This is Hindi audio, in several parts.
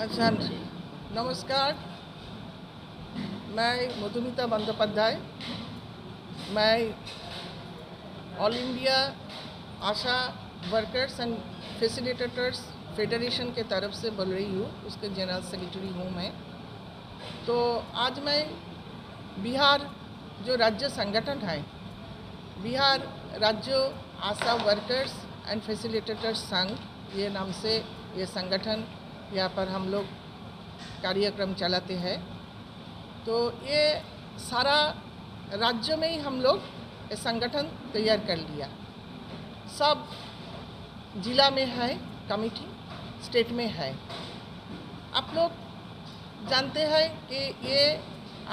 अच्छा, नमस्कार। मैं मधुमिता बंदोपाध्याय। मैं all India Asha workers and facilitators federation के तरफ से बोल रही हूँ, उसके जनरल सेक्रेटरी हूँ मैं। तो आज मैं बिहार जो राज्य संगठन है, बिहार राज्य आशा वर्कर्स एंड फैसिलिटेटर्स संघ, ये नाम से ये संगठन यहाँ पर हम लोग कार्यक्रम चलाते हैं। तो ये सारा राज्य में ही हम लोग ये संगठन तैयार कर लिया। सब जिला में है कमेटी, स्टेट में है। आप लोग जानते हैं कि ये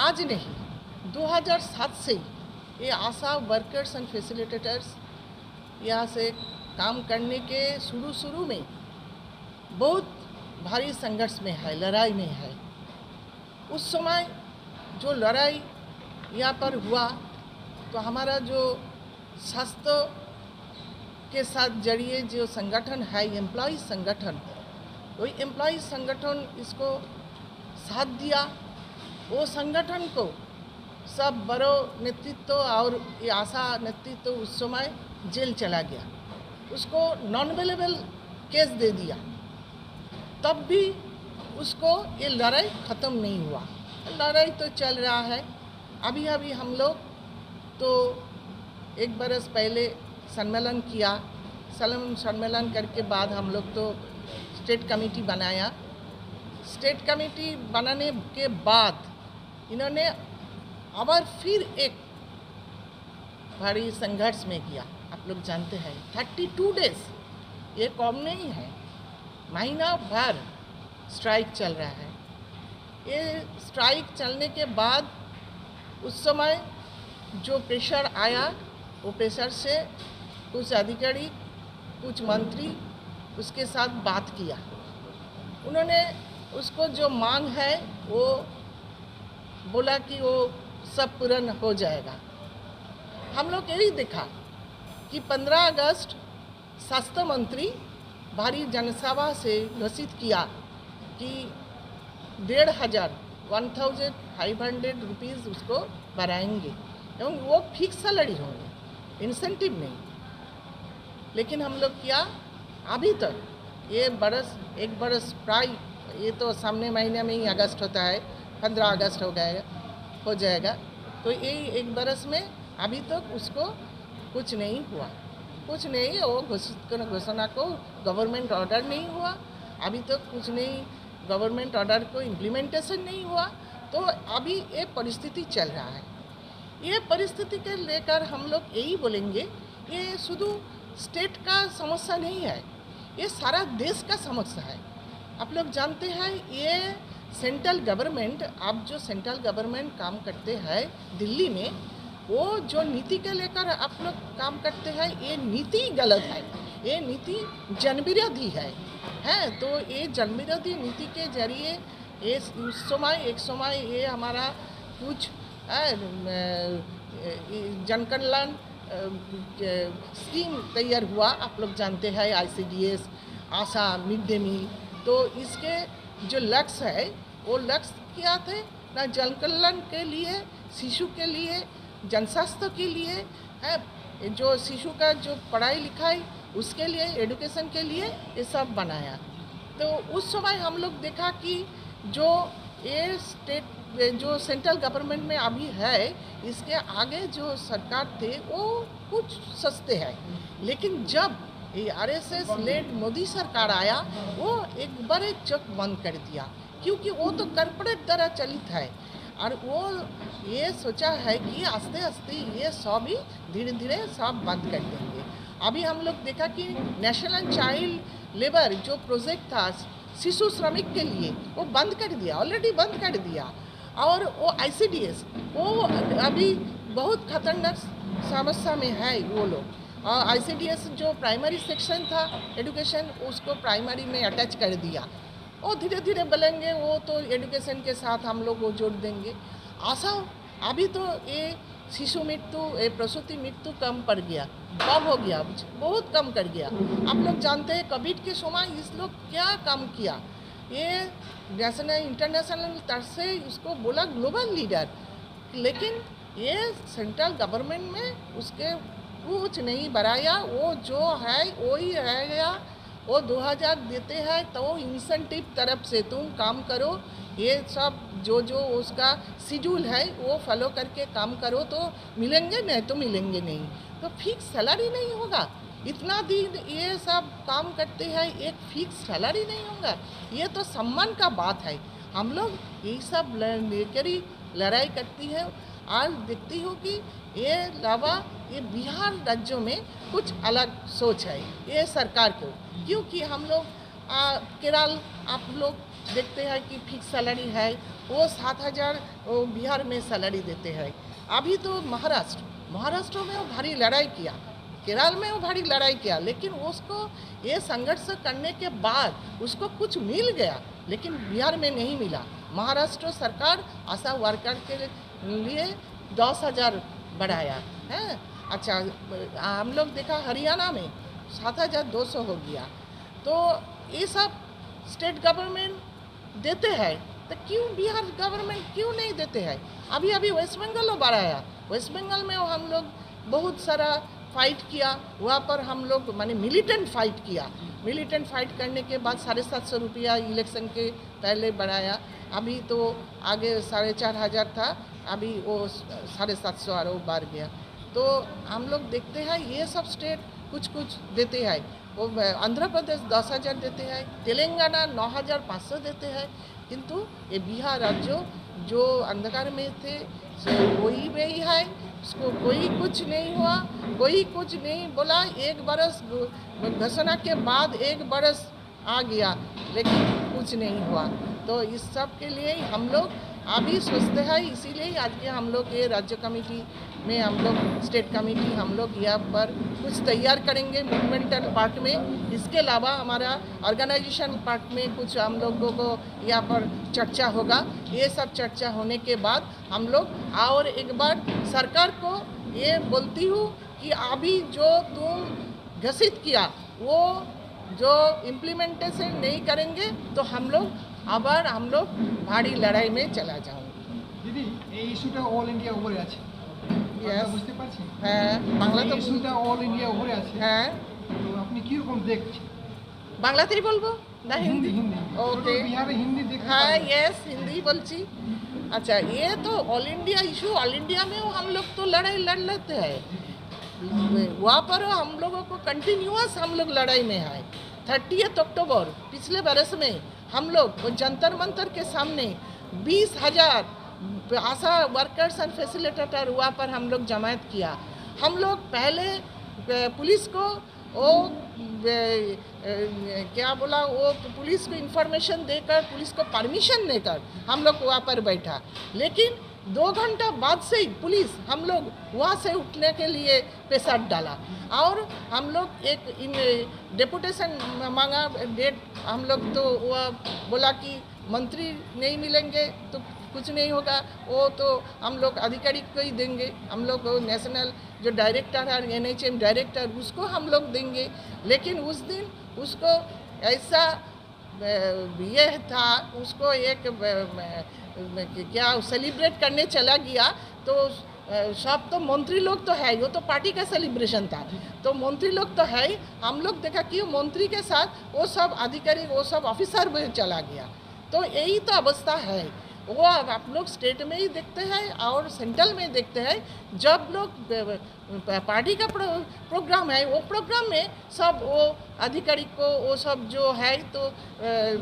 आज नहीं, 2007 से ये आशा वर्कर्स एंड फैसिलिटेटर्स यहाँ से काम करने के शुरू में बहुत भारी संघर्ष में है, लड़ाई में है। उस समय जो लड़ाई यहाँ पर हुआ तो हमारा जो स्वास्थ्य के साथ जड़िए जो संगठन है, एम्प्लॉय संगठन, वही एम्प्लॉय संगठन इसको साथ दिया। वो संगठन को सब बड़ो नेतृत्व और ये आशा नेतृत्व उस समय जेल चला गया, उसको नॉन अवेलेबल केस दे दिया। तब भी उसको ये लड़ाई ख़त्म नहीं हुआ। लड़ाई तो चल रहा है। अभी हम लोग तो एक बरस पहले सम्मेलन किया। सम्मेलन करके बाद हम लोग तो स्टेट कमेटी बनाया। स्टेट कमेटी बनाने के बाद इन्होंने अबर फिर एक भारी संघर्ष में किया। आप लोग जानते हैं 32 डेज, ये कम नहीं है, महीना भर स्ट्राइक चल रहा है। ये स्ट्राइक चलने के बाद उस समय जो प्रेशर आया, वो प्रेशर से कुछ अधिकारी, कुछ मंत्री उसके साथ बात किया। उन्होंने उसको जो मांग है वो बोला कि वो सब पूर्ण हो जाएगा। हम लोग यही देखा कि 15 अगस्त स्वास्थ्य मंत्री भारी जनसभा से घोषित किया कि 1500 रुपीज़ उसको बढ़ाएंगे एवं वो फिक्स सैलरी होंगे, इंसेंटिव नहीं। लेकिन हम लोग क्या, अभी तक ये एक बरस प्राय, ये तो सामने महीने में ही अगस्त होता है, 15 अगस्त हो जाएगा। तो ये एक बरस में अभी तक उसको कुछ नहीं हुआ, कुछ नहीं। वो घोषणा को गवर्नमेंट ऑर्डर नहीं हुआ, अभी तक कुछ नहीं, गवर्नमेंट ऑर्डर को इम्प्लीमेंटेशन नहीं हुआ। तो अभी ये परिस्थिति चल रहा है। ये परिस्थिति के लेकर हम लोग यही बोलेंगे, ये शुद्ध स्टेट का समस्या नहीं है, ये सारा देश का समस्या है। आप लोग जानते हैं ये सेंट्रल गवर्नमेंट, आप जो सेंट्रल गवर्नमेंट काम करते हैं दिल्ली में, वो जो नीति के लेकर आप लोग काम करते हैं, ये नीति गलत है, ये नीति जनविरोधी है। तो ये जनविरोधी नीति के जरिए ये एक समय ये हमारा कुछ जन कल्याण स्कीम तैयार हुआ। आप लोग जानते हैं ICDS, आशा, मिड डे मील। तो इसके जो लक्ष्य है वो लक्ष्य क्या थे, ना जन कल्याण के लिए, शिशु के लिए, जनस्वास्थ्य के लिए है, जो शिशु का जो पढ़ाई लिखाई उसके लिए, एजुकेशन के लिए ये सब बनाया। तो उस समय हम लोग देखा कि जो ये स्टेट जो सेंट्रल गवर्नमेंट में अभी है, इसके आगे जो सरकार थे वो कुछ सस्ते हैं। लेकिन जब ये RSS लेड मोदी सरकार आया, वो एक बड़े चक बंद कर दिया, क्योंकि वो तो कॉर्पोरेट द्वारा चलित है। और वो ये सोचा है कि आस्ते आस्ते ये सब ही धीरे धीरे सब बंद कर देंगे। अभी हम लोग देखा कि नेशनल चाइल्ड लेबर जो प्रोजेक्ट था शिशु श्रमिक के लिए, वो बंद कर दिया, ऑलरेडी बंद कर दिया। और वो ICDS, वो अभी बहुत खतरनाक समस्या में है वो लोग। और ICDS जो प्राइमरी सेक्शन था एजुकेशन, उसको प्राइमरी में अटैच कर दिया। वो धीरे धीरे बोलेंगे वो तो एजुकेशन के साथ हम लोग वो जोड़ देंगे। आशा अभी तो ये शिशु मृत्यु, ये प्रसूति मृत्यु कम पड़ गया, कम हो गया, बहुत कम कर गया। आप लोग जानते हैं कोविड के समय इस लोग क्या काम किया, ये नेशनल इंटरनेशनल तरह से उसको बोला ग्लोबल लीडर, लेकिन ये सेंट्रल गवर्नमेंट में उसके कुछ नहीं बढ़ाया। वो जो है वही रह गया। वो 2000 देते हैं तो इंसेंटिव तरफ से तुम काम करो, ये सब जो जो उसका शेड्यूल है वो फॉलो करके काम करो तो मिलेंगे, नहीं तो मिलेंगे नहीं। तो फिक्स सैलरी नहीं होगा। इतना दिन ये सब काम करते हैं, एक फिक्स सैलरी नहीं होगा। ये तो सम्मान का बात है। हम लोग यही सब लेकर ही लड़ाई करती है। आज देखती हूँ कि ये अलावा ये बिहार राज्यों में कुछ अलग सोच है ये सरकार को, क्योंकि हम लोग केरल आप लोग देखते हैं कि फिक्स सैलरी है, वो 7000 बिहार में सैलरी देते हैं। अभी तो महाराष्ट्र में वो भारी लड़ाई किया, केरल में वो भारी लड़ाई किया, लेकिन उसको ये संघर्ष करने के बाद उसको कुछ मिल गया, लेकिन बिहार में नहीं मिला। महाराष्ट्र सरकार आशा वर्कर के लिए 10,000 बढ़ाया है। अच्छा, हम लोग देखा हरियाणा में 7,200 हो गया। तो ये सब स्टेट गवर्नमेंट देते हैं, तो क्यों बिहार गवर्नमेंट क्यों नहीं देते हैं? अभी वेस्ट बंगाल बढ़ाया। वेस्ट बंगाल में हम लोग बहुत सारा फाइट किया, वहाँ पर हम लोग माने मिलिटेंट फाइट किया। मिलिटेंट फाइट करने के बाद 750 रुपया इलेक्शन के पहले बढ़ाया। अभी तो आगे 4,500 था, अभी वो 750 और वो बढ़ गया। तो हम लोग देखते हैं ये सब स्टेट कुछ कुछ देते हैं। वो आंध्र प्रदेश 10,000 देते हैं, तेलंगाना 9,500 देते हैं, किंतु ये बिहार राज्य जो अंधकार में थे वही में ही है। उसको कोई कुछ नहीं हुआ, कोई कुछ नहीं बोला। 1 बरस घोषणा के बाद 1 बरस आ गया, लेकिन कुछ नहीं हुआ। तो इस सब के लिए हम लोग अभी सोचते हैं, इसीलिए आज के हम लोग ये राज्य कमेटी में हम लोग स्टेट कमेटी हम लोग यहाँ पर कुछ तैयार करेंगे मूवमेंटल पार्ट में। इसके अलावा हमारा ऑर्गेनाइजेशन पार्ट में कुछ हम लोगों को यहाँ पर चर्चा होगा। ये सब चर्चा होने के बाद हम लोग और एक बार सरकार को ये बोलती हूँ कि अभी जो तुम घोषित किया वो जो इम्प्लीमेंटेशन नहीं करेंगे तो हम लोग भारी लड़ाई में चला जाऊंगी। दीदी এই ইস্যুটা অল ইন্ডিয়া উপরে আছে, বুঝতে পারছি। হ্যাঁ, বাংলা তো ইস্যুটা অল ইন্ডিয়া উপরে আছে। হ্যাঁ, তো আপনি কি রকম দেখছেন? বাংলাতেই বলবো না হিন্দি? ওকে, বিহারে হিন্দি দেখতে हाँ यस, हिंदी बोलची। अच्छा, ये तो all India issue, all India में हम लोग तो लड़ाई लड़ लेते हैं। वहाँ पर हम लोगों को कंटिन्यूअस हम लोग लड़ाई में है। 30 अक्टूबर पिछले बरस में हम लोग जंतर मंतर के सामने 20,000 आशा वर्कर्स एंड फैसिलिटेटर वहाँ पर हम लोग जमायत किया। हम लोग पहले पुलिस को वो क्या बोला, वो पुलिस को इन्फॉर्मेशन देकर, पुलिस को परमिशन देकर हम लोग वहाँ पर बैठा, लेकिन 2 घंटा बाद से ही पुलिस हम लोग वहाँ से उठने के लिए पेशाब डाला और हम लोग एक डेपुटेशन मांगा डेट। हम लोग तो वह बोला कि मंत्री नहीं मिलेंगे तो कुछ नहीं होगा, वो तो हम लोग अधिकारी को ही देंगे। हम लोग नेशनल जो डायरेक्टर है NHM डायरेक्टर उसको हम लोग देंगे। लेकिन उस दिन उसको ऐसा ये था, उसको एक क्या सेलिब्रेट करने चला गया। तो सब तो मंत्री लोग तो है, वो तो पार्टी का सेलिब्रेशन था, तो मंत्री लोग तो है। हम लोग देखा कि मंत्री के साथ वो सब अधिकारी, वो सब ऑफिसर भी चला गया। तो यही तो अवस्था है। वो आप लोग स्टेट में ही देखते हैं और सेंट्रल में देखते हैं। जब लोग पार्टी का प्रोग्राम है, वो प्रोग्राम में सब वो अधिकारी को वो सब जो है तो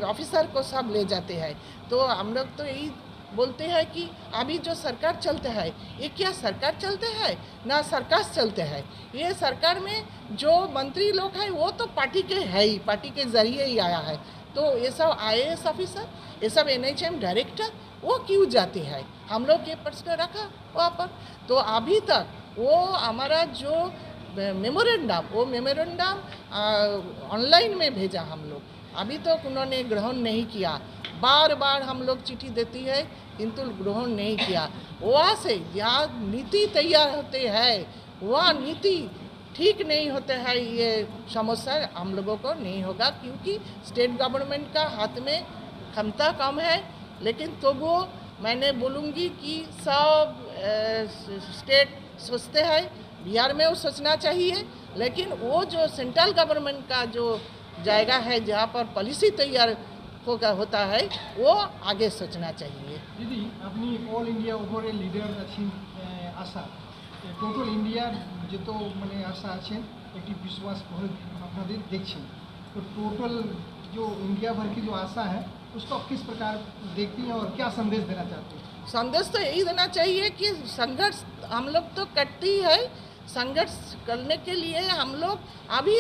ऑफिसर को सब ले जाते हैं। तो हम लोग तो यही बोलते हैं कि अभी जो सरकार चलते हैं ये क्या सरकार चलते हैं ना सरकार चलते हैं। ये सरकार में जो मंत्री लोग हैं वो तो पार्टी के है ही, पार्टी के जरिए ही आया है। तो ये सब IAS ऑफिसर, ये सब NHM डायरेक्टर वो क्यों जाते हैं? हम लोग ये प्रश्न रखा वहाँ पर। तो अभी तक वो हमारा जो मेमोरेंडम, वो मेमोरेंडम ऑनलाइन में भेजा हम लोग, अभी तक उन्होंने ग्रहण नहीं किया। बार बार हम लोग चिट्ठी देती है किंतु ग्रहण नहीं किया। वहाँ से जहाँ नीति तैयार होते हैं वहाँ नीति ठीक नहीं होते हैं। ये समस्या हम लोगों को नहीं होगा, क्योंकि स्टेट गवर्नमेंट का हाथ में क्षमता कम है, लेकिन तो वो मैंने बोलूँगी कि सब स्टेट सोचते हैं, बिहार में वो सोचना चाहिए, लेकिन वो जो सेंट्रल गवर्नमेंट का जो जाएगा है जहाँ पर पॉलिसी तैयार होता है वो आगे सोचना चाहिए। দিদি আপনি অল ইন্ডিয়া ওভারে লিডার আছেন আশা টোটাল ইন্ডিয়ার যত মানে আশা আছেন একটি विश्वास আপনাদের দেখছেন तो टोटल जो इंडिया भर की जो आशा है उसको आप किस प्रकार देखती हैं और क्या संदेश देना चाहती हैं? संदेश तो यही देना चाहिए कि संघर्ष हम लोग तो करते ही है, संघर्ष करने के लिए हम लोग अभी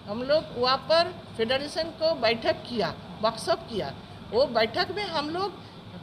हम लोग वहाँ पर फेडरेशन को बैठक किया, वर्कशॉप किया। वो बैठक में हम लोग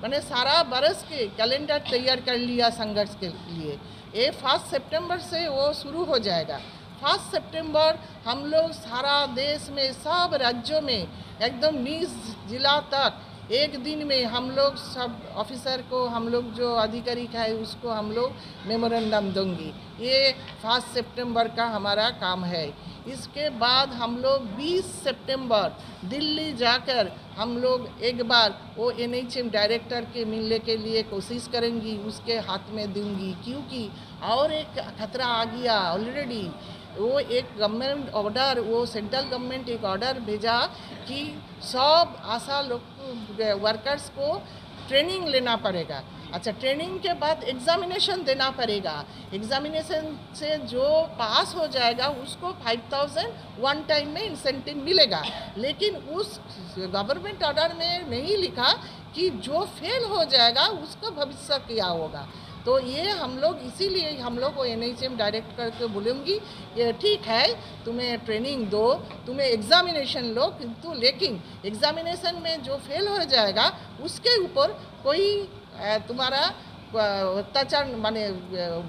मैंने सारा बरस के कैलेंडर तैयार कर लिया संघर्ष के लिए। ये 1 सितंबर से वो शुरू हो जाएगा। 1 सितंबर हम लोग सारा देश में सब राज्यों में एकदम निज जिला तक एक दिन में हम लोग सब ऑफिसर को हम लोग जो अधिकारी है उसको हम लोग मेमोरेंडम देंगे। ये 1 सितंबर का हमारा काम है। इसके बाद हम लोग 20 सितंबर दिल्ली जाकर हम लोग एक बार वो NHM डायरेक्टर के मिलने के लिए कोशिश करेंगी, उसके हाथ में दूंगी, क्योंकि और एक खतरा आ गया ऑलरेडी। वो एक गवर्नमेंट ऑर्डर, वो सेंट्रल गवर्नमेंट एक ऑर्डर भेजा कि सब आशा लोग वर्कर्स को ट्रेनिंग लेना पड़ेगा। अच्छा, ट्रेनिंग के बाद एग्जामिनेशन देना पड़ेगा। एग्जामिनेशन से जो पास हो जाएगा उसको 5000 वन टाइम में इंसेंटिव मिलेगा। लेकिन उस गवर्नमेंट ऑर्डर में नहीं लिखा कि जो फेल हो जाएगा उसका भविष्य क्या होगा। तो ये हम लोग इसीलिए हम लोग को NHM डायरेक्ट करके बोलूँगी ये ठीक है, तुम्हें ट्रेनिंग दो, तुम्हें एग्जामिनेशन लो, किंतु लेकिन एग्जामिनेशन में जो फेल हो जाएगा उसके ऊपर कोई तुम्हारा अत्याचार माने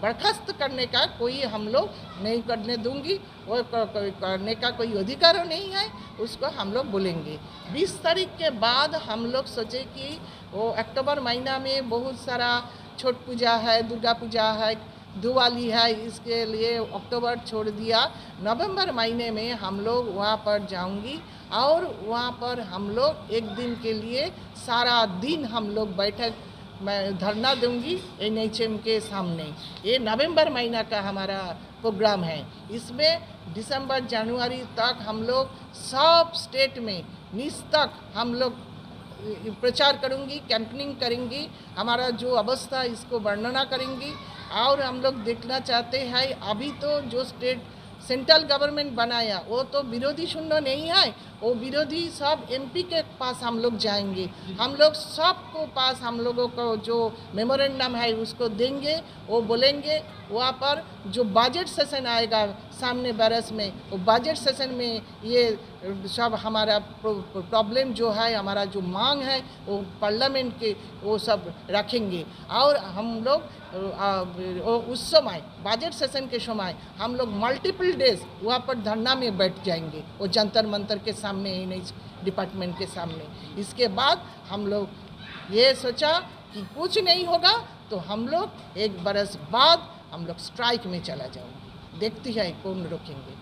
बर्खास्त करने का कोई हम लोग नहीं करने दूंगी, वो करने का कोई अधिकार नहीं है, उसको हम लोग बोलेंगे। 20 तारीख के बाद हम लोग सोचे कि वो अक्टूबर महीना में बहुत सारा छठ पूजा है, दुर्गा पूजा है, दिवाली है, इसके लिए अक्टूबर छोड़ दिया। नवंबर महीने में हम लोग वहाँ पर जाऊंगी और वहाँ पर हम लोग एक दिन के लिए सारा दिन हम लोग बैठक मैं धरना दूंगी NHM के सामने। ये नवंबर महीना का हमारा प्रोग्राम है। इसमें दिसंबर जनवरी तक हम लोग सब स्टेट में निज तक हम लोग प्रचार करूंगी, कैंपेनिंग करेंगी, हमारा जो अवस्था इसको वर्णना करेंगी। और हम लोग देखना चाहते हैं अभी तो जो स्टेट सेंट्रल गवर्नमेंट बनाया वो तो विरोधी शून्य नहीं है, वो विरोधी सब MP के पास हम लोग जाएंगे। हम लोग सबको पास हम लोगों को जो मेमोरेंडम है उसको देंगे। वो बोलेंगे वहाँ पर जो बजट सेशन आएगा सामने बरस में, वो बजट सेशन में ये सब हमारा प्रॉब्लम जो है, हमारा जो मांग है वो पार्लियामेंट के वो सब रखेंगे। और हम लोग उस समय बजट सेशन के समय हम लोग मल्टीपल डेज वहाँ पर धरना में बैठ जाएंगे, वो जंतर मंतर के सामने, डिपार्टमेंट के सामने। इसके बाद हम लोग ये सोचा कि कुछ नहीं होगा तो हम लोग एक बरस बाद हम लोग स्ट्राइक में चला जाएंगे। देखती है कौन रोकेंगे।